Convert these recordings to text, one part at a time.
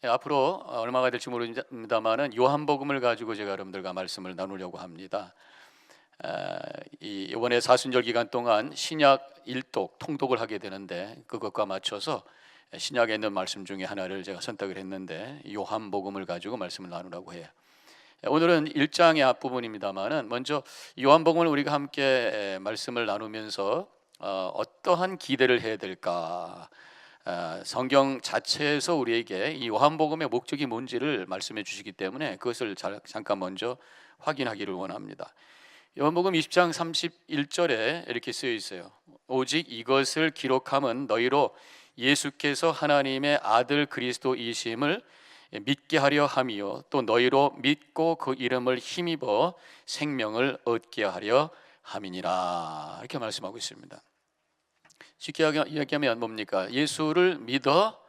앞으로 얼마가 될지 모릅니다만은 요한복음을 가지고 제가 여러분들과 말씀을 나누려고 합니다. 이번에 사순절 기간 동안 신약 일독 통독을 하게 되는데 그것과 맞춰서 신약에 있는 말씀 중에 하나를 제가 선택을 했는데 요한복음을 가지고 말씀을 나누라고 해요. 오늘은 1장의 앞부분입니다만은 먼저 요한복음을 우리가 함께 말씀을 나누면서 어떠한 기대를 해야 될까? 성경 자체에서 우리에게 이 요한복음의 목적이 뭔지를 말씀해 주시기 때문에 그것을 잠깐 먼저 확인하기를 원합니다. 요한복음 20장 31절에 이렇게 쓰여 있어요. 오직 이것을 기록함은 너희로 예수께서 하나님의 아들 그리스도이심을 믿게 하려 함이요 또 너희로 믿고 그 이름을 힘입어 생명을 얻게 하려 함이니라. 이렇게 말씀하고 있습니다. 쉽게 이야기하면 뭡니까? 예수를 믿어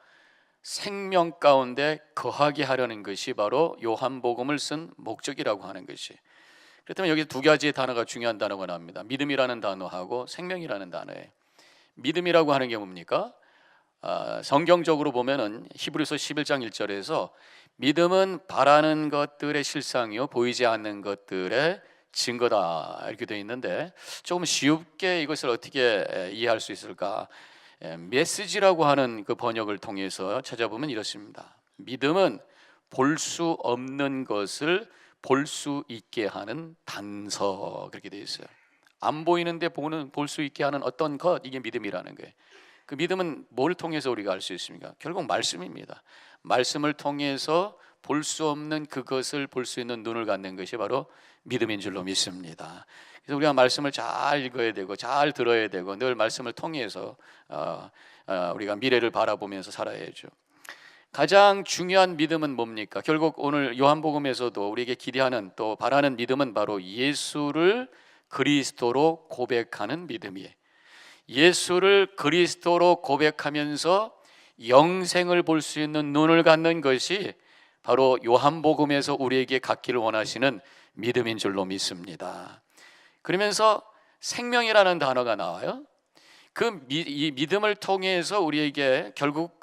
생명 가운데 거하게 하려는 것이 바로 요한복음을 쓴 목적이라고 하는 것이. 그렇다면 여기 두 가지의 단어가 중요한 단어가 나옵니다. 믿음이라는 단어하고 생명이라는 단어예요. 믿음이라고 하는 게 뭡니까? 성경적으로 보면은 히브리서 11장 1절에서 믿음은 바라는 것들의 실상이요 보이지 않는 것들의 증거다 이렇게 되어 있는데 조금 쉽게 이것을 어떻게 이해할 수 있을까? 메시지라고 하는 그 번역을 통해서 찾아보면 이렇습니다. 믿음은 볼 수 없는 것을 볼 수 있게 하는 단서, 그렇게 되어 있어요. 안 보이는데 볼 수 있게 하는 어떤 것, 이게 믿음이라는 거예요. 그 믿음은 뭘 통해서 우리가 알 수 있습니까? 결국 말씀입니다. 말씀을 통해서 볼 수 없는 그것을 볼 수 있는 눈을 갖는 것이 바로 믿음인 줄로 믿습니다. 그래서 우리가 말씀을 잘 읽어야 되고 잘 들어야 되고 늘 말씀을 통해서 우리가 미래를 바라보면서 살아야죠. 가장 중요한 믿음은 뭡니까? 결국 오늘 요한복음에서도 우리에게 기대하는 또 바라는 믿음은 바로 예수를 그리스도로 고백하는 믿음이에요. 예수를 그리스도로 고백하면서 영생을 볼 수 있는 눈을 갖는 것이 바로 요한복음에서 우리에게 갖기를 원하시는 믿음인 줄로 믿습니다. 그러면서 생명이라는 단어가 나와요. 이 믿음을 통해서 우리에게 결국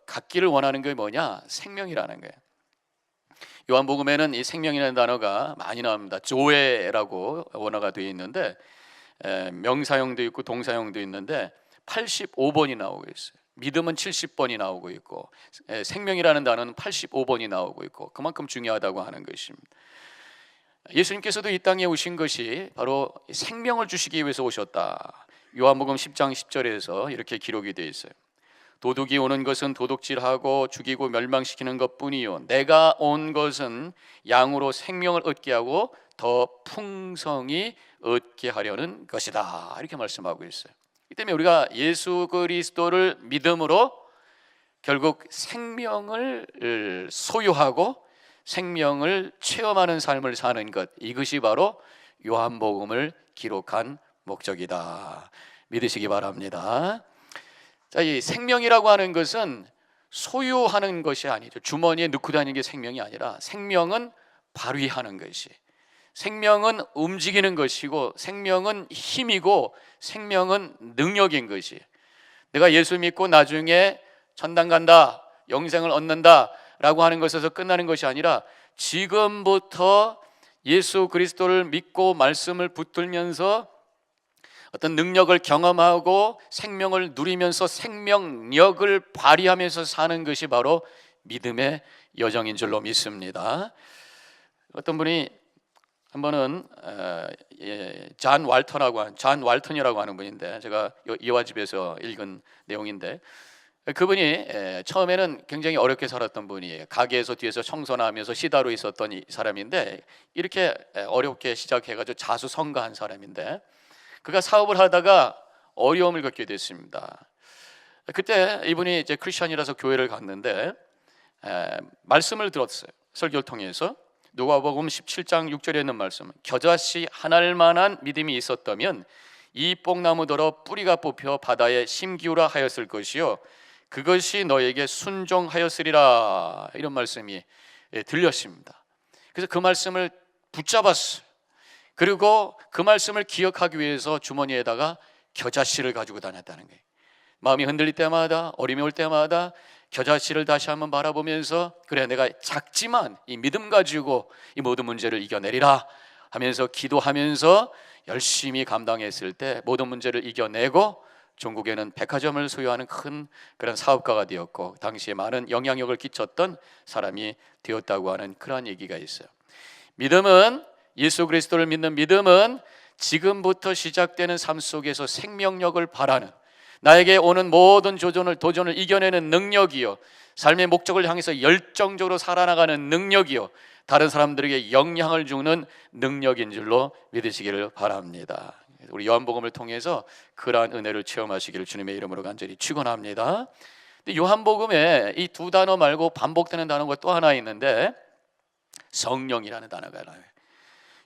갖기를 원하는 게 뭐냐? 생명이라는 거예요. 요한복음에는 이 생명이라는 단어가 많이 나옵니다. 조에라고 원어가 되어 있는데 명사형도 있고 동사형도 있는데 85번이 나오고 있어요. 믿음은 70번이 나오고 있고 생명이라는 단어는 85번이 나오고 있고 그만큼 중요하다고 하는 것입니다. 예수님께서도 이 땅에 오신 것이 바로 생명을 주시기 위해서 오셨다. 요한복음 10장 10절에서 이렇게 기록이 되어 있어요. 도둑이 오는 것은 도둑질하고 죽이고 멸망시키는 것뿐이요 내가 온 것은 양으로 생명을 얻게 하고 더 풍성히 얻게 하려는 것이다. 이렇게 말씀하고 있어요. 이 때문에 우리가 예수 그리스도를 믿음으로 결국 생명을 소유하고 생명을 체험하는 삶을 사는 것, 이것이 바로 요한복음을 기록한 목적이다. 믿으시기 바랍니다. 자, 이 생명이라고 하는 것은 소유하는 것이 아니죠. 주머니에 넣고 다니는 게 생명이 아니라 생명은 발휘하는 것이, 생명은 움직이는 것이고 생명은 힘이고 생명은 능력인 것이. 내가 예수 믿고 나중에 천당 간다, 영생을 얻는다 라고 하는 것에서 끝나는 것이 아니라 지금부터 예수 그리스도를 믿고 말씀을 붙들면서 어떤 능력을 경험하고 생명을 누리면서 생명력을 발휘하면서 사는 것이 바로 믿음의 여정인 줄로 믿습니다. 어떤 분이 한 번은 존 왈턴이라고 하는 분인데 제가 이화집에서 읽은 내용인데 그분이 처음에는 굉장히 어렵게 살았던 분이에요. 가게에서 뒤에서 청소나 하면서 시다로 있었던 이 사람인데 이렇게 어렵게 시작해가지고 자수성가한 사람인데 그가 사업을 하다가 어려움을 겪게 됐습니다. 그때 이분이 이제 크리스천이라서 교회를 갔는데 말씀을 들었어요. 설교를 통해서 누가복음 17장 6절에 있는 말씀, 겨자씨 하나만한 믿음이 있었다면 이 뽕나무더러 뿌리가 뽑혀 바다에 심기우라 하였을 것이요 그것이 너에게 순종하였으리라. 이런 말씀이 들렸습니다. 그래서 그 말씀을 붙잡았어요. 그리고 그 말씀을 기억하기 위해서 주머니에다가 겨자씨를 가지고 다녔다는 거예요. 마음이 흔들릴 때마다, 어려움이 올 때마다 겨자씨를 다시 한번 바라보면서 그래, 내가 작지만 이 믿음 가지고 이 모든 문제를 이겨내리라 하면서 기도하면서 열심히 감당했을 때 모든 문제를 이겨내고 중국에는 백화점을 소유하는 큰 그런 사업가가 되었고 당시에 많은 영향력을 끼쳤던 사람이 되었다고 하는 그런 얘기가 있어요. 믿음은, 예수 그리스도를 믿는 믿음은 지금부터 시작되는 삶 속에서 생명력을 발하는, 나에게 오는 모든 도전을 이겨내는 능력이요, 삶의 목적을 향해서 열정적으로 살아나가는 능력이요, 다른 사람들에게 영향을 주는 능력인 줄로 믿으시기를 바랍니다. 우리 요한복음을 통해서 그러한 은혜를 체험하시기를 주님의 이름으로 간절히 축원합니다. 요한복음에 이 두 단어 말고 반복되는 단어가 또 하나 있는데 성령이라는 단어가 나와요.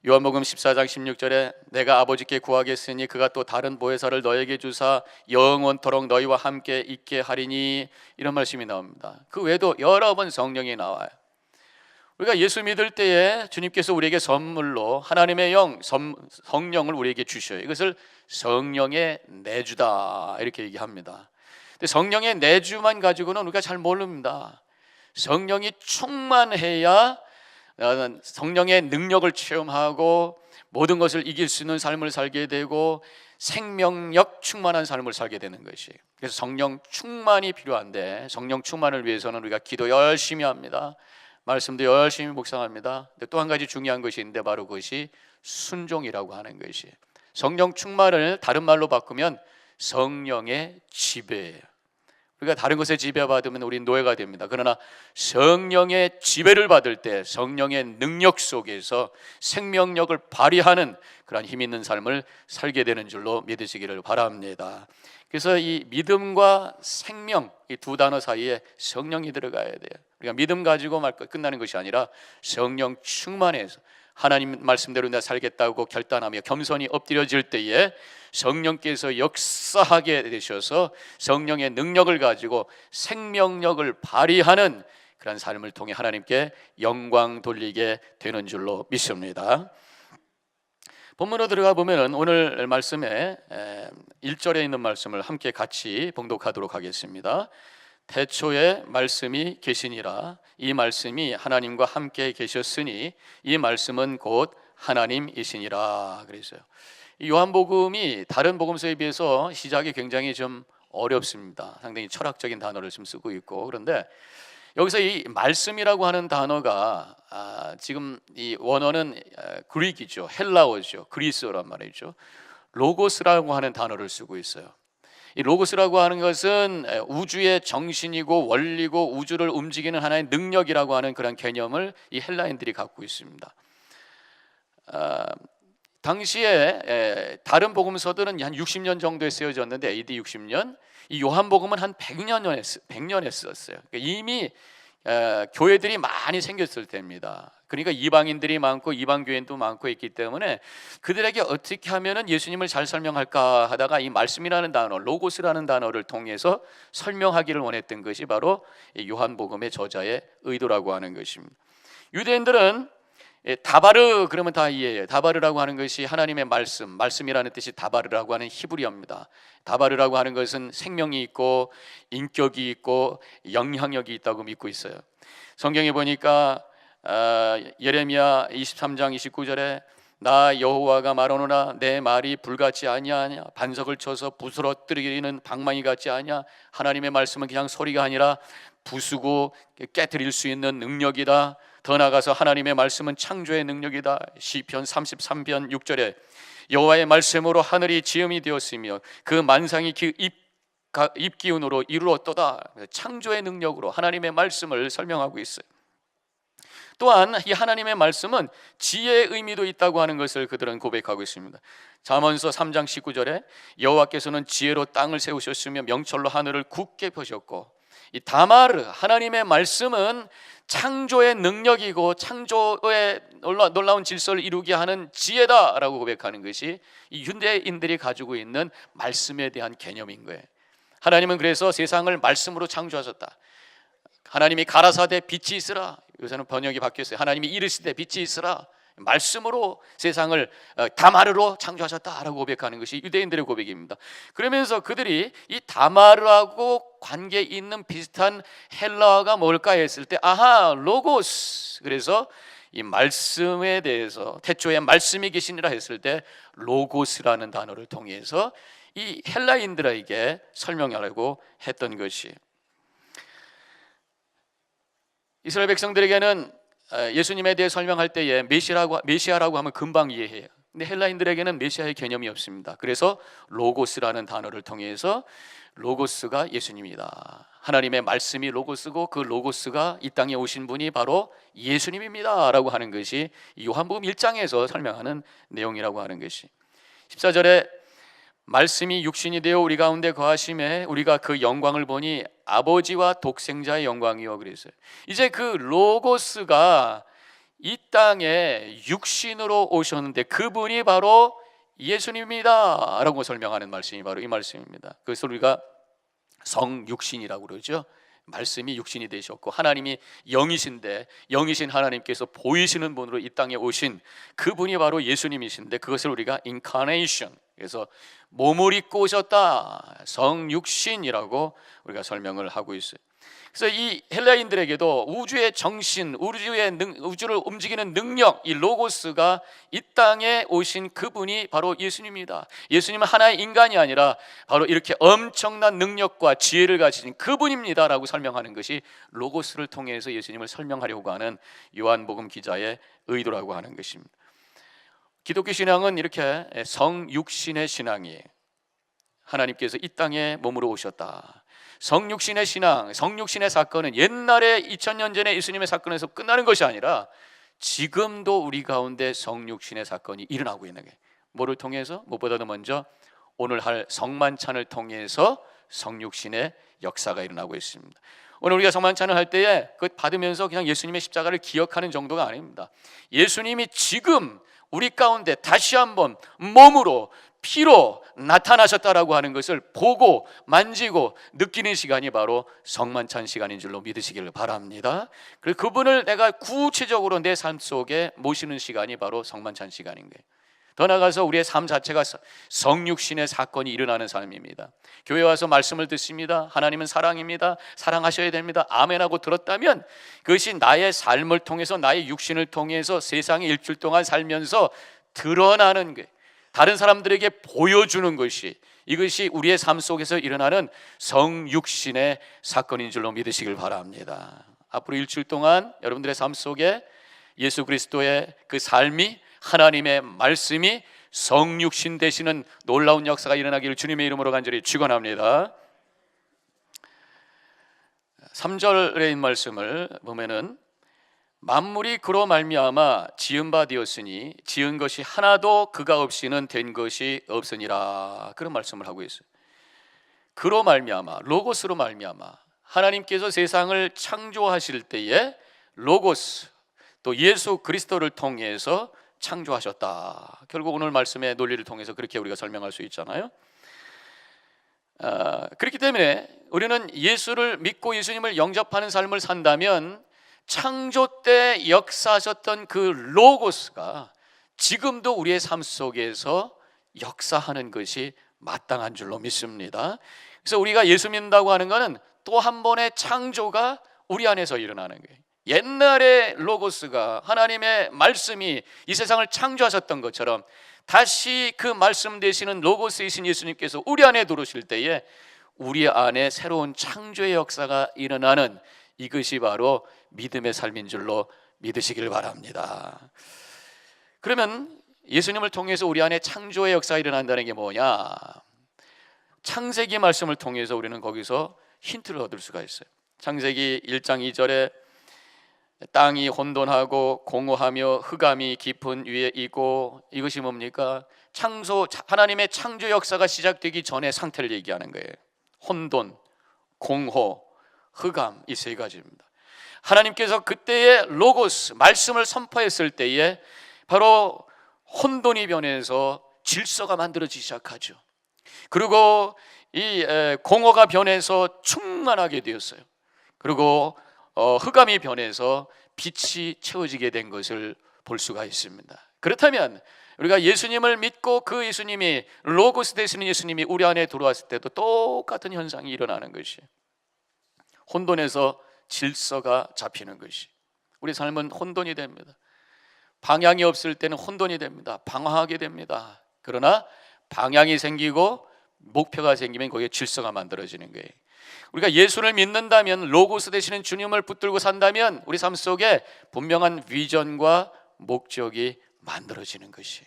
요한복음 14장 16절에 내가 아버지께 구하겠으니 그가 또 다른 보혜사를 너에게 주사 영원토록 너희와 함께 있게 하리니, 이런 말씀이 나옵니다. 그 외에도 여러 번 성령이 나와요. 우리가 예수 믿을 때에 주님께서 우리에게 선물로 하나님의 영, 성령을 우리에게 주셔요. 이것을 성령의 내주다 이렇게 얘기합니다. 근데 성령의 내주만 가지고는 우리가 잘 모릅니다. 성령이 충만해야 성령의 능력을 체험하고 모든 것을 이길 수 있는 삶을 살게 되고 생명력 충만한 삶을 살게 되는 것이. 그래서 성령 충만이 필요한데 성령 충만을 위해서는 우리가 기도 열심히 합니다. 말씀도 열심히 묵상합니다. 또 한 가지 중요한 것이 있는데 바로 그것이 순종이라고 하는 것이. 성령 충만을 다른 말로 바꾸면 성령의 지배예요. 우리가 다른 것에 지배받으면 우리 노예가 됩니다. 그러나 성령의 지배를 받을 때 성령의 능력 속에서 생명력을 발휘하는 그런 힘 있는 삶을 살게 되는 줄로 믿으시기를 바랍니다. 그래서 이 믿음과 생명, 이 두 단어 사이에 성령이 들어가야 돼요. 우리가 믿음 가지고 끝나는 것이 아니라 성령 충만해서 하나님 말씀대로 내가 살겠다고 결단하며 겸손히 엎드려질 때에 성령께서 역사하게 되셔서 성령의 능력을 가지고 생명력을 발휘하는 그런 삶을 통해 하나님께 영광 돌리게 되는 줄로 믿습니다. 본문으로 들어가 보면 오늘 말씀에 1절에 있는 말씀을 함께 같이 봉독하도록 하겠습니다. 태초에 말씀이 계시니라. 이 말씀이 하나님과 함께 계셨으니 이 말씀은 곧 하나님이시니라. 그랬어요. 이 요한복음이 다른 복음서에 비해서 시작이 굉장히 좀 어렵습니다. 상당히 철학적인 단어를 좀 쓰고 있고, 그런데 여기서 이 말씀이라고 하는 단어가 지금 이 원어는 그릭이죠, 헬라어죠, 그리스어란 말이죠. 로고스라고 하는 단어를 쓰고 있어요. 이 로고스라고 하는 것은 우주의 정신이고 원리고 우주를 움직이는 하나의 능력이라고 하는 그런 개념을 이 헬라인들이 갖고 있습니다. 당시에 다른 복음서들은 한 60년 정도에 쓰여졌는데 AD 60년, 이 요한복음은 한 100년 했었어요. 그러니까 이미 교회들이 많이 생겼을 때입니다. 그러니까 이방인들이 많고 이방 교인도 많고 있기 때문에 그들에게 어떻게 하면은 예수님을 잘 설명할까 하다가 이 말씀이라는 단어, 로고스라는 단어를 통해서 설명하기를 원했던 것이 바로 요한복음의 저자의 의도라고 하는 것입니다. 유대인들은 다바르 그러면 다 이해해요. 다바르라고 하는 것이 하나님의 말씀이라는 뜻이 다바르라고 하는 히브리어입니다. 다바르라고 하는 것은 생명이 있고 인격이 있고 영향력이 있다고 믿고 있어요. 성경에 보니까 예레미야 23장 29절에 나 여호와가 말하노라 내 말이 불같이 아니하냐, 반석을 쳐서 부스러뜨리는 방망이 같지 아니냐. 하나님의 말씀은 그냥 소리가 아니라 부수고 깨트릴 수 있는 능력이다. 더 나아가서 하나님의 말씀은 창조의 능력이다. 시편 33편 6절에 여호와의 말씀으로 하늘이 지음이 되었으며 그 만상이 입기운으로 이루었도다. 창조의 능력으로 하나님의 말씀을 설명하고 있어요. 또한 이 하나님의 말씀은 지혜의 의미도 있다고 하는 것을 그들은 고백하고 있습니다. 잠언서 3장 19절에 여호와께서는 지혜로 땅을 세우셨으며 명철로 하늘을 굳게 펴셨고, 이 다마르 하나님의 말씀은 창조의 능력이고 창조의 놀라운 질서를 이루게 하는 지혜다라고 고백하는 것이 이 유대인들이 가지고 있는 말씀에 대한 개념인 거예요. 하나님은 그래서 세상을 말씀으로 창조하셨다. 하나님이 가라사대 빛이 있으라. 요새는 번역이 바뀌었어요. 하나님이 이르시되 빛이 있으라. 말씀으로 세상을 다마르로 창조하셨다라고 고백하는 것이 유대인들의 고백입니다. 그러면서 그들이 이 다마르하고 관계 있는 비슷한 헬라어가 뭘까 했을 때 아하, 로고스. 그래서 이 말씀에 대해서 태초에 말씀이 계시니라 했을 때 로고스라는 단어를 통해서 이 헬라인들에게 설명하려고 했던 것이, 이스라엘 백성들에게는 예수님에 대해 설명할 때에 메시아라고 하면 금방 이해해요. 근데 헬라인들에게는 메시아의 개념이 없습니다. 그래서 로고스라는 단어를 통해서 로고스가 예수님이다, 하나님의 말씀이 로고스고 그 로고스가 이 땅에 오신 분이 바로 예수님입니다 라고 하는 것이 요한복음 1장에서 설명하는 내용이라고 하는 것이, 14절에 말씀이 육신이 되어 우리 가운데 거하심에 우리가 그 영광을 보니 아버지와 독생자의 영광이요 그랬어요. 이제 그 로고스가 이 땅에 육신으로 오셨는데 그분이 바로 예수님입니다 라고 설명하는 말씀이 바로 이 말씀입니다. 그래서 우리가 성육신이라고 그러죠. 말씀이 육신이 되셨고 하나님이 영이신데 영이신 하나님께서 보이시는 분으로 이 땅에 오신 그분이 바로 예수님이신데 그것을 우리가 인카네이션, 그래서 몸을 입고 오셨다, 성육신이라고 우리가 설명을 하고 있어요. 그래서 이 헬라인들에게도 우주의 정신, 우주를 움직이는 능력, 이 로고스가 이 땅에 오신 그분이 바로 예수님입니다. 예수님은 하나의 인간이 아니라 바로 이렇게 엄청난 능력과 지혜를 가지신 그분입니다 라고 설명하는 것이 로고스를 통해서 예수님을 설명하려고 하는 요한복음 기자의 의도라고 하는 것입니다. 기독교 신앙은 이렇게 성육신의 신앙이에요. 하나님께서 이 땅에 몸으로 오셨다. 성육신의 신앙, 성육신의 사건은 옛날에 2000년 전에 예수님의 사건에서 끝나는 것이 아니라 지금도 우리 가운데 성육신의 사건이 일어나고 있는 게, 뭐를 통해서? 무엇보다도 먼저 오늘 할 성만찬을 통해서 성육신의 역사가 일어나고 있습니다. 오늘 우리가 성만찬을 할 때에 그것 받으면서 그냥 예수님의 십자가를 기억하는 정도가 아닙니다. 예수님이 지금 우리 가운데 다시 한번 몸으로 피로 나타나셨다라고 하는 것을 보고 만지고 느끼는 시간이 바로 성만찬 시간인 줄로 믿으시기를 바랍니다. 그리고 그분을 내가 구체적으로 내 삶 속에 모시는 시간이 바로 성만찬 시간인 거예요. 더 나아가서 우리의 삶 자체가 성육신의 사건이 일어나는 삶입니다. 교회 와서 말씀을 듣습니다. 하나님은 사랑입니다. 사랑하셔야 됩니다. 아멘하고 들었다면 그것이 나의 삶을 통해서, 나의 육신을 통해서 세상에 일주일 동안 살면서 드러나는 거예요. 다른 사람들에게 보여주는 것이, 이것이 우리의 삶 속에서 일어나는 성육신의 사건인 줄로 믿으시길 바랍니다. 앞으로 일주일 동안 여러분들의 삶 속에 예수 그리스도의 그 삶이, 하나님의 말씀이 성육신 되시는 놀라운 역사가 일어나기를 주님의 이름으로 간절히 축원합니다. 3절의 말씀을 보면은 만물이 그로 말미암아 지은 바 되었으니 지은 것이 하나도 그가 없이는 된 것이 없으니라, 그런 말씀을 하고 있어요. 그로 말미암아, 로고스로 말미암아, 하나님께서 세상을 창조하실 때에 로고스, 또 예수 그리스도를 통해서 창조하셨다. 결국 오늘 말씀의 논리를 통해서 그렇게 우리가 설명할 수 있잖아요. 그렇기 때문에 우리는 예수를 믿고 예수님을 영접하는 삶을 산다면 창조 때 역사하셨던 그 로고스가 지금도 우리의 삶 속에서 역사하는 것이 마땅한 줄로 믿습니다. 그래서 우리가 예수 믿는다고 하는 것은 또 한 번의 창조가 우리 안에서 일어나는 거예요. 옛날에 로고스가, 하나님의 말씀이 이 세상을 창조하셨던 것처럼 다시 그 말씀 되시는 로고스이신 예수님께서 우리 안에 들어오실 때에 우리 안에 새로운 창조의 역사가 일어나는, 이것이 바로 믿음의 삶인 줄로 믿으시길 바랍니다. 그러면 예수님을 통해서 우리 안에 창조의 역사가 일어난다는 게 뭐냐? 창세기 말씀을 통해서 우리는 거기서 힌트를 얻을 수가 있어요. 창세기 1장 2절에 땅이 혼돈하고 공허하며 흑암이 깊은 위에 있고, 이것이 뭡니까? 하나님의 창조 역사가 시작되기 전의 상태를 얘기하는 거예요. 혼돈, 공허, 흑암, 이 세 가지입니다. 하나님께서 그때의 로고스, 말씀을 선포했을 때에 바로 혼돈이 변해서 질서가 만들어지기 시작하죠. 그리고 이 공허가 변해서 충만하게 되었어요. 그리고 흑암이 변해서 빛이 채워지게 된 것을 볼 수가 있습니다. 그렇다면 우리가 예수님을 믿고 그 예수님이, 로고스 되시는 예수님이 우리 안에 들어왔을 때도 똑같은 현상이 일어나는 것이에요. 혼돈에서 질서가 잡히는 것이, 우리 삶은 혼돈이 됩니다. 방향이 없을 때는 혼돈이 됩니다. 방황하게 됩니다. 그러나 방향이 생기고 목표가 생기면 거기에 질서가 만들어지는 거예요. 우리가 예수를 믿는다면, 로고스 되시는 주님을 붙들고 산다면 우리 삶 속에 분명한 비전과 목적이 만들어지는 것이.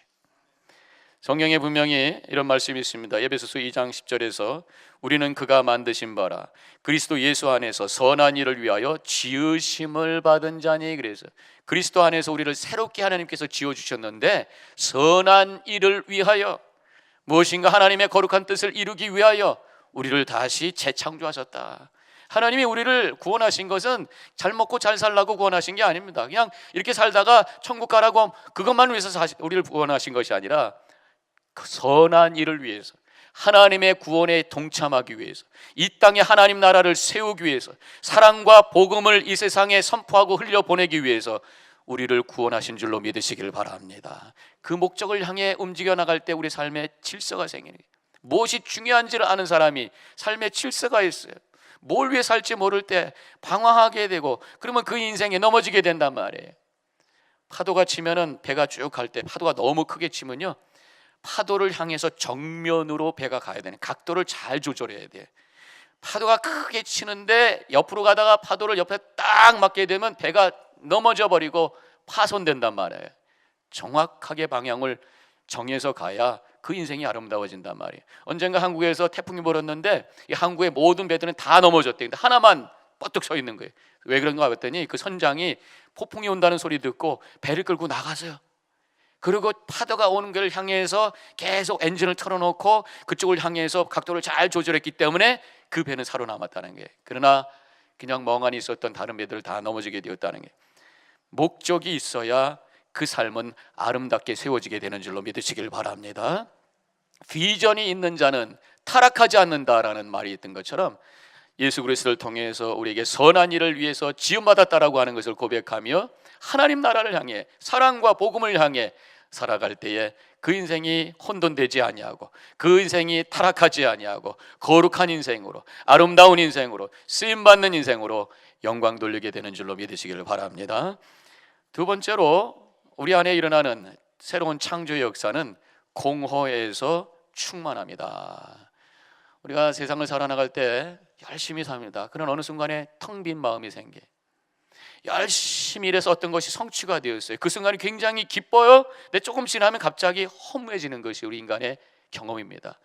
성경에 분명히 이런 말씀이 있습니다. 에베소서 2장 10절에서 우리는 그가 만드신 바라 그리스도 예수 안에서 선한 일을 위하여 지으심을 받은 자니. 그래서 그리스도 안에서 우리를 새롭게 하나님께서 지어주셨는데, 선한 일을 위하여, 무엇인가 하나님의 거룩한 뜻을 이루기 위하여 우리를 다시 재창조하셨다. 하나님이 우리를 구원하신 것은 잘 먹고 잘 살라고 구원하신 게 아닙니다. 그냥 이렇게 살다가 천국 가라고 그것만 위해서 우리를 구원하신 것이 아니라 그 선한 일을 위해서, 하나님의 구원에 동참하기 위해서, 이 땅에 하나님 나라를 세우기 위해서, 사랑과 복음을 이 세상에 선포하고 흘려보내기 위해서 우리를 구원하신 줄로 믿으시길 바랍니다. 그 목적을 향해 움직여 나갈 때 우리 삶에 질서가 생기는 거예요. 무엇이 중요한지를 아는 사람이 삶에 질서가 있어요. 뭘 위해 살지 모를 때 방황하게 되고, 그러면 그 인생에 넘어지게 된단 말이에요. 파도가 치면은 배가 쭉 갈 때, 파도가 너무 크게 치면요, 파도를 향해서 정면으로 배가 가야 되는, 각도를 잘 조절해야 돼. 파도가 크게 치는데 옆으로 가다가 파도를 옆에 딱 맞게 되면 배가 넘어져 버리고 파손된단 말이에요. 정확하게 방향을 정해서 가야 그 인생이 아름다워진단 말이에요. 언젠가 한국에서 태풍이 불었는데 이 한국의 모든 배들은 다 넘어졌대. 근데 하나만 뻗뜩 서 있는 거예요. 왜 그런가 봤더니 그 선장이 폭풍이 온다는 소리 듣고 배를 끌고 나가서요, 그리고 파도가 오는 걸 향해서 계속 엔진을 틀어놓고 그쪽을 향해서 각도를 잘 조절했기 때문에 그 배는 살아남았다는 게. 그러나 그냥 멍하니 있었던 다른 배들 다 넘어지게 되었다는 게. 목적이 있어야 그 삶은 아름답게 세워지게 되는 줄로 믿으시길 바랍니다. 비전이 있는 자는 타락하지 않는다라는 말이 있던 것처럼, 예수 그리스도를 통해서 우리에게 선한 일을 위해서 지음받았다라고 하는 것을 고백하며 하나님 나라를 향해, 사랑과 복음을 향해 살아갈 때에 그 인생이 혼돈되지 아니하고, 그 인생이 타락하지 아니하고 거룩한 인생으로, 아름다운 인생으로, 쓰임받는 인생으로 영광 돌리게 되는 줄로 믿으시기를 바랍니다. 두 번째로 우리 안에 일어나는 새로운 창조의 역사는 공허에서 충만합니다. 우리가 세상을 살아나갈 때 열심히 삽니다. 그런 어느 순간에 텅 빈 마음이 생겨요. 열심히 일해서 어떤 것이 성취가 되었어요. 그 순간이 굉장히 기뻐요. 근데 조금 지나면 갑자기 허무해지는 것이 우리 인간의 경험입니다.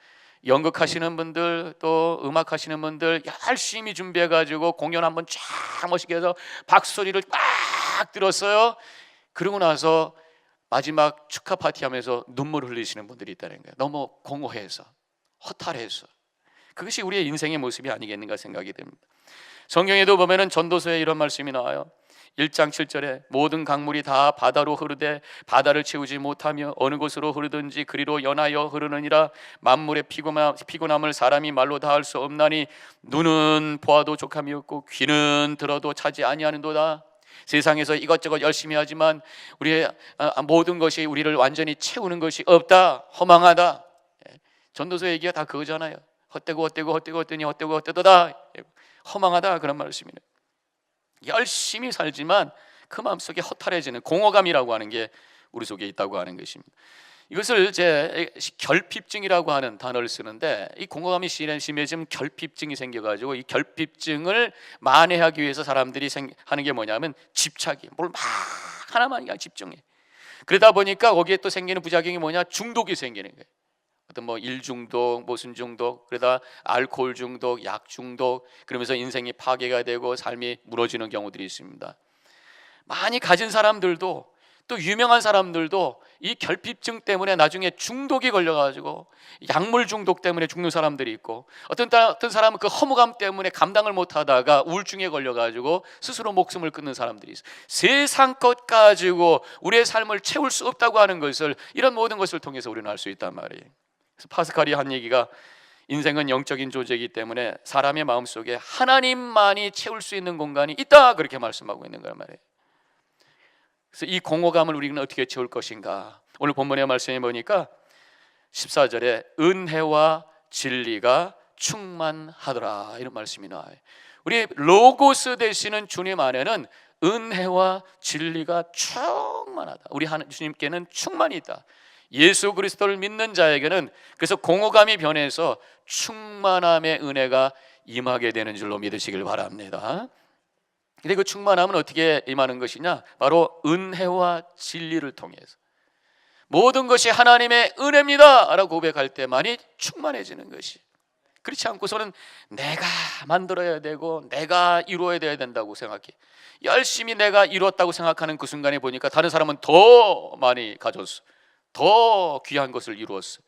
연극하시는 분들, 또 음악하시는 분들 열심히 준비해가지고 공연 한번 쫙 멋있게 해서 박수소리를 막 들었어요. 그러고 나서 마지막 축하 파티하면서 눈물 흘리시는 분들이 있다는 거예요. 너무 공허해서, 허탈해서. 그것이 우리의 인생의 모습이 아니겠는가 생각이 됩니다. 성경에도 보면은 전도서에 이런 말씀이 나와요. 1장 7절에 모든 강물이 다 바다로 흐르되 바다를 채우지 못하며 어느 곳으로 흐르든지 그리로 연하여 흐르느니라. 만물의 피곤함을 사람이 말로 다 할 수 없나니 눈은 보아도 족함이 없고 귀는 들어도 차지 아니하는도다. 세상에서 이것저것 열심히 하지만 우리의 모든 것이 우리를 완전히 채우는 것이 없다, 허망하다. 전도서 얘기가 다 그거잖아요. 헛되고 헛되더니 헛되고 헛되도다, 허망하다, 그런 말씀이네요. 열심히 살지만 그 마음속에 허탈해지는 공허감이라고 하는 게 우리 속에 있다고 하는 것입니다. 이것을 제 결핍증이라고 하는 단어를 쓰는데, 이 공허감이 심해지면 결핍증이 생겨가지고 이 결핍증을 만회하기 위해서 사람들이 하는 게 뭐냐면 집착이, 뭘 막 하나만 그냥 집중해. 그러다 보니까 거기에 또 생기는 부작용이 뭐냐, 중독이 생기는 거예요. 어떤 뭐 일중독, 무슨 중독, 그러다 알코올 중독, 약 중독, 그러면서 인생이 파괴가 되고 삶이 무너지는 경우들이 있습니다. 많이 가진 사람들도, 또 유명한 사람들도 이 결핍증 때문에 나중에 중독이 걸려가지고 약물 중독 때문에 죽는 사람들이 있고, 어떤 사람은 그 허무감 때문에 감당을 못하다가 우울증에 걸려가지고 스스로 목숨을 끊는 사람들이 있어요. 세상 것 가지고 우리의 삶을 채울 수 없다고 하는 것을, 이런 모든 것을 통해서 우리는 알 수 있단 말이에요. 그래서 파스칼이 한 얘기가, 인생은 영적인 존재이기 때문에 사람의 마음속에 하나님만이 채울 수 있는 공간이 있다, 그렇게 말씀하고 있는 거란 말이에요. 그래서 이 공허감을 우리는 어떻게 채울 것인가. 오늘 본문의 말씀에 보니까 14절에 은혜와 진리가 충만하더라, 이런 말씀이 나와요. 우리 로고스 되시는 주님 안에는 은혜와 진리가 충만하다. 우리 주님께는 충만이 있다. 예수 그리스도를 믿는 자에게는 그래서 공허감이 변해서 충만함의 은혜가 임하게 되는 줄로 믿으시길 바랍니다. 근데 그 충만함은 어떻게 임하는 것이냐? 바로 은혜와 진리를 통해서 모든 것이 하나님의 은혜입니다 라고 고백할 때만이 충만해지는 것이, 그렇지 않고서는 내가 만들어야 되고 내가 이루어야 된다고 생각해 열심히 내가 이루었다고 생각하는 그 순간에 보니까 다른 사람은 더 많이 가졌어, 더 귀한 것을 이루었어.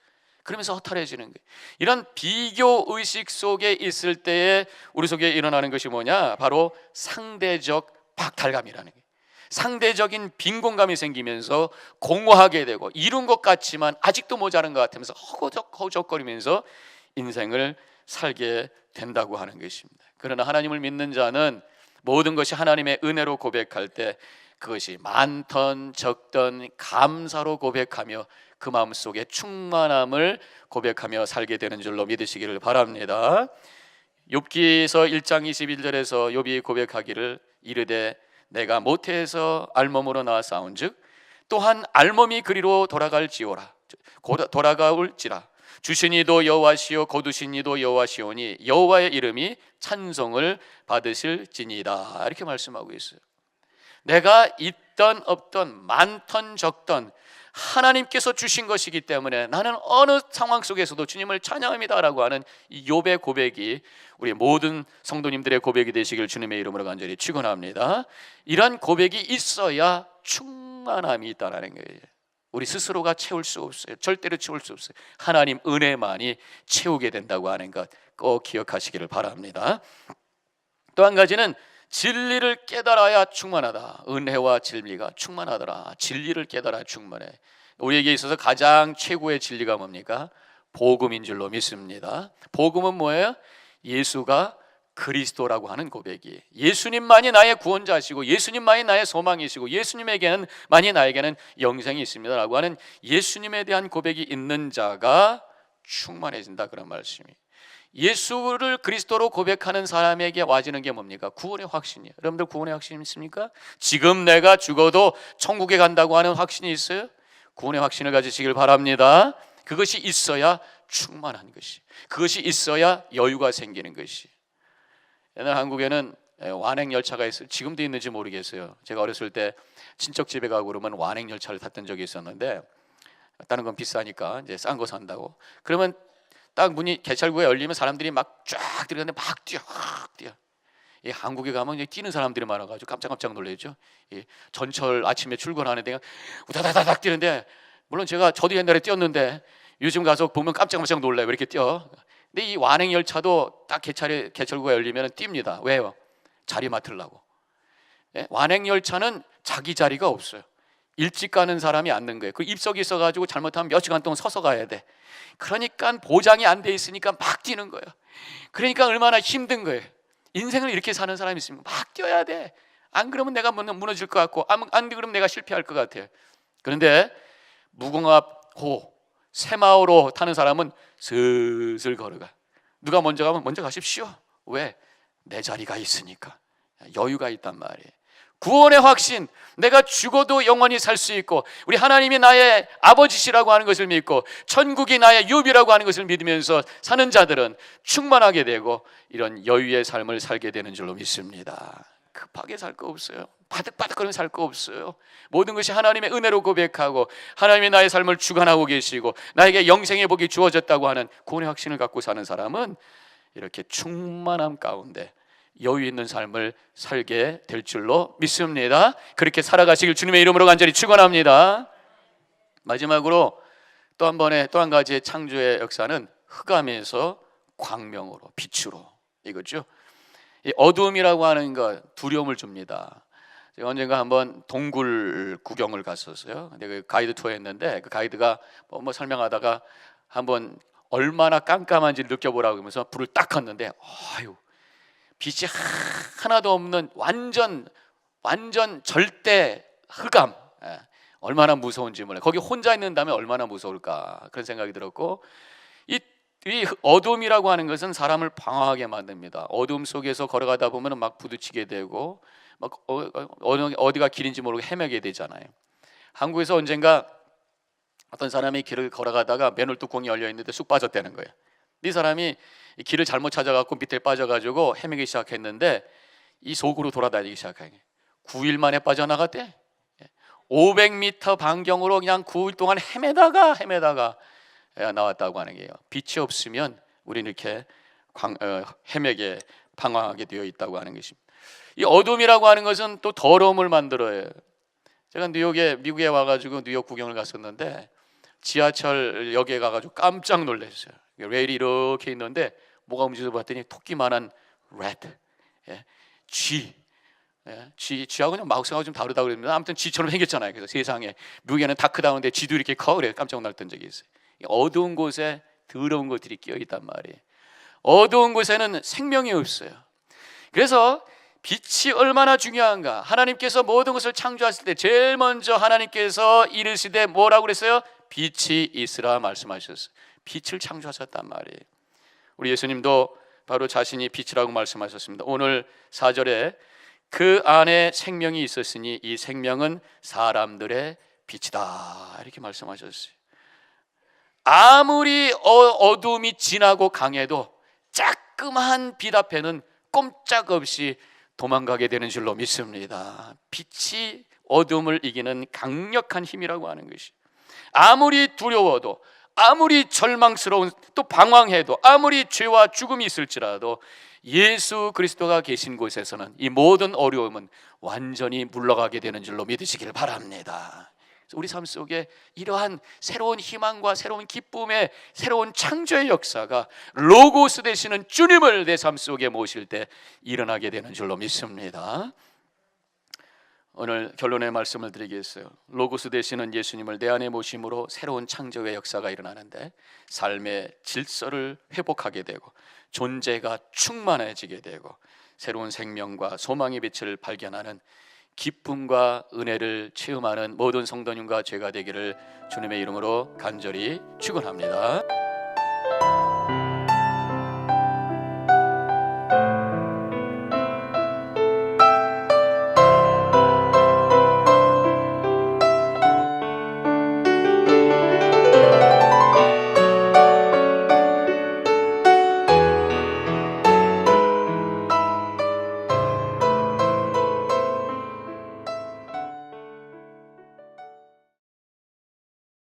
그러면서 허탈해지는 거예요. 이런 비교 의식 속에 있을 때에 우리 속에 일어나는 것이 뭐냐? 바로 상대적 박탈감이라는 거예요. 상대적인 빈곤감이 생기면서 공허하게 되고 이룬 것 같지만 아직도 모자란 것 같으면서 허우적거리면서 인생을 살게 된다고 하는 것입니다. 그러나 하나님을 믿는 자는 모든 것이 하나님의 은혜로 고백할 때 그것이 많던 적던 감사로 고백하며 그 마음속에 충만함을 고백하며 살게 되는 줄로 믿으시기를 바랍니다. 욥기서 1장 21절에서 욥이 고백하기를 이르되 내가 모태에서 알몸으로 나왔사온즉 또한 알몸이 그리로 돌아갈지어라 돌아가올지라 주신 이도 여호와시요 거두신 이도 여호와시오니 여호와의 이름이 찬송을 받으실지니이다, 이렇게 말씀하고 있어요. 내가 있던 없던 많던 적던 하나님께서 주신 것이기 때문에 나는 어느 상황 속에서도 주님을 찬양합니다라고 하는 이 욥의 고백이 우리 모든 성도님들의 고백이 되시길 주님의 이름으로 간절히 축원합니다. 이런 고백이 있어야 충만함이 있다라는 거예요. 우리 스스로가 채울 수 없어요. 절대로 채울 수 없어요. 하나님 은혜만이 채우게 된다고 하는 것 꼭 기억하시기를 바랍니다. 또 한 가지는 진리를 깨달아야 충만하다. 은혜와 진리가 충만하더라. 진리를 깨달아야 충만해. 우리에게 있어서 가장 최고의 진리가 뭡니까? 복음인 줄로 믿습니다. 복음은 뭐예요? 예수가 그리스도라고 하는 고백이, 예수님만이 나의 구원자시고 예수님만이 나의 소망이시고 예수님에게는 만이 나에게는 영생이 있습니다라고 하는 예수님에 대한 고백이 있는 자가 충만해진다, 그런 말씀이. 예수를 그리스도로 고백하는 사람에게 와지는 게 뭡니까? 구원의 확신이에요. 여러분들 구원의 확신 있습니까? 지금 내가 죽어도 천국에 간다고 하는 확신이 있어요? 구원의 확신을 가지시길 바랍니다. 그것이 있어야 충만한 것이, 그것이 있어야 여유가 생기는 것이. 옛날 한국에는 완행열차가 있어요. 지금도 있는지 모르겠어요. 제가 어렸을 때 친척 집에 가고 그러면 완행열차를 탔던 적이 있었는데, 다른 건 비싸니까 이제 싼 거 산다고. 그러면 딱 문이 개찰구에 열리면 사람들이 막 쫙 들어가는데 막 뛰어. 이 한국에 가면 뛰는 사람들이 많아가지고 깜짝 놀라죠. 이 전철 아침에 출근하는데 우다다닥 뛰는데, 물론 저도 옛날에 뛰었는데 요즘 가서 보면 깜짝 놀라요. 왜 이렇게 뛰어? 근데 이 완행열차도 딱 개찰구가 열리면 뜁니다. 왜요? 자리 맡으려고. 완행열차는 자기 자리가 없어요. 일찍 가는 사람이 앉는 거예요. 그 입석이 있어가지고 잘못하면 몇 시간 동안 서서 가야 돼. 그러니까 보장이 안 돼 있으니까 막 뛰는 거예요. 그러니까 얼마나 힘든 거예요. 인생을 이렇게 사는 사람이 있으면 막 뛰어야 돼. 안 그러면 내가 무너질 것 같고, 안 그러면 내가 실패할 것 같아요. 그런데 무궁화호 새마을호 타는 사람은 슬슬 걸어가. 누가 먼저 가면 먼저 가십시오. 왜? 내 자리가 있으니까. 여유가 있단 말이에요. 구원의 확신, 내가 죽어도 영원히 살 수 있고 우리 하나님이 나의 아버지시라고 하는 것을 믿고 천국이 나의 유업이라고 하는 것을 믿으면서 사는 자들은 충만하게 되고 이런 여유의 삶을 살게 되는 줄로 믿습니다. 급하게 살 거 없어요. 바득바득거리면 살 거 없어요. 모든 것이 하나님의 은혜로 고백하고 하나님이 나의 삶을 주관하고 계시고 나에게 영생의 복이 주어졌다고 하는 구원의 확신을 갖고 사는 사람은 이렇게 충만함 가운데 여유 있는 삶을 살게 될 줄로 믿습니다. 그렇게 살아가시길 주님의 이름으로 간절히 축원합니다. 마지막으로 또 한 가지의 창조의 역사는 흑암에서 광명으로, 빛으로, 이거죠. 이 어두움이라고 하는 것 두려움을 줍니다. 제가 언젠가 한번 동굴 구경을 갔었어요. 근데 그 가이드 투어 했는데 그 가이드가 뭐 설명하다가 한번 얼마나 깜깜한지 느껴보라고 하면서 불을 딱 켰는데 빛이 하나도 없는 완전 절대 흑암. 얼마나 무서운지 몰라요. 거기 혼자 있는다면 얼마나 무서울까, 그런 생각이 들었고, 이 이 어둠이라고 하는 것은 사람을 방황하게 만듭니다. 어둠 속에서 걸어가다 보면 막 부딪히게 되고 막 어디가 길인지 모르고 헤매게 되잖아요. 한국에서 언젠가 어떤 사람이 길을 걸어가다가 맨홀 뚜껑이 열려 있는데 쑥 빠졌다는 거예요. 이 사람이 길을 잘못 찾아갖고 밑에 빠져가지고 헤매기 시작했는데 이 속으로 돌아다니기 시작한 거예요. 9일 만에 빠져나갔대. 500m 반경으로 그냥 9일 동안 헤매다가 나왔다고 하는 거예요. 빛이 없으면 우리는 이렇게 헤매게 방황하게 되어 있다고 하는 것입니다. 이 어둠이라고 하는 것은 또 더러움을 만들어요. 제가 미국에 와가지고 뉴욕 구경을 갔었는데 지하철역에 가가지고 깜짝 놀랐어요. 레일이 이렇게 있는데 뭐가 움직여서 봤더니 토끼만한 rat, 쥐하고 그냥 마우스하고 좀 다르다고 그럽니다. 아무튼 쥐처럼 생겼잖아요. 그래서 세상에 미국에는 다 크다는데 쥐도 이렇게 커? 그래 깜짝 놀랐던 적이 있어요. 어두운 곳에 더러운 것들이 끼어 있단 말이에요. 어두운 곳에는 생명이 없어요. 그래서 빛이 얼마나 중요한가. 하나님께서 모든 것을 창조하실 때 제일 먼저 하나님께서 이르시되 뭐라고 그랬어요? 빛이 있으라 말씀하셨어요. 빛을 창조하셨단 말이에요. 우리 예수님도 바로 자신이 빛이라고 말씀하셨습니다. 오늘 4절에 그 안에 생명이 있었으니 이 생명은 사람들의 빛이다 이렇게 말씀하셨어요. 아무리 어둠이 진하고 강해도 자그마한 빛 앞에는 꼼짝없이 도망가게 되는 줄로 믿습니다. 빛이 어둠을 이기는 강력한 힘이라고 하는 것이, 아무리 두려워도, 아무리 절망스러운, 또 방황해도, 아무리 죄와 죽음이 있을지라도 예수 그리스도가 계신 곳에서는 이 모든 어려움은 완전히 물러가게 되는 줄로 믿으시길 바랍니다. 우리 삶 속에 이러한 새로운 희망과 새로운 기쁨의 새로운 창조의 역사가 로고스 되시는 주님을 내 삶 속에 모실 때 일어나게 되는 줄로 믿습니다. 오늘 결론의 말씀을 드리겠어요. 로고스 되시는 예수님을 내 안에 모심으로 새로운 창조의 역사가 일어나는데 삶의 질서를 회복하게 되고 존재가 충만해지게 되고 새로운 생명과 소망의 빛을 발견하는 기쁨과 은혜를 체험하는 모든 성도님과 제가 되기를 주님의 이름으로 간절히 축원합니다.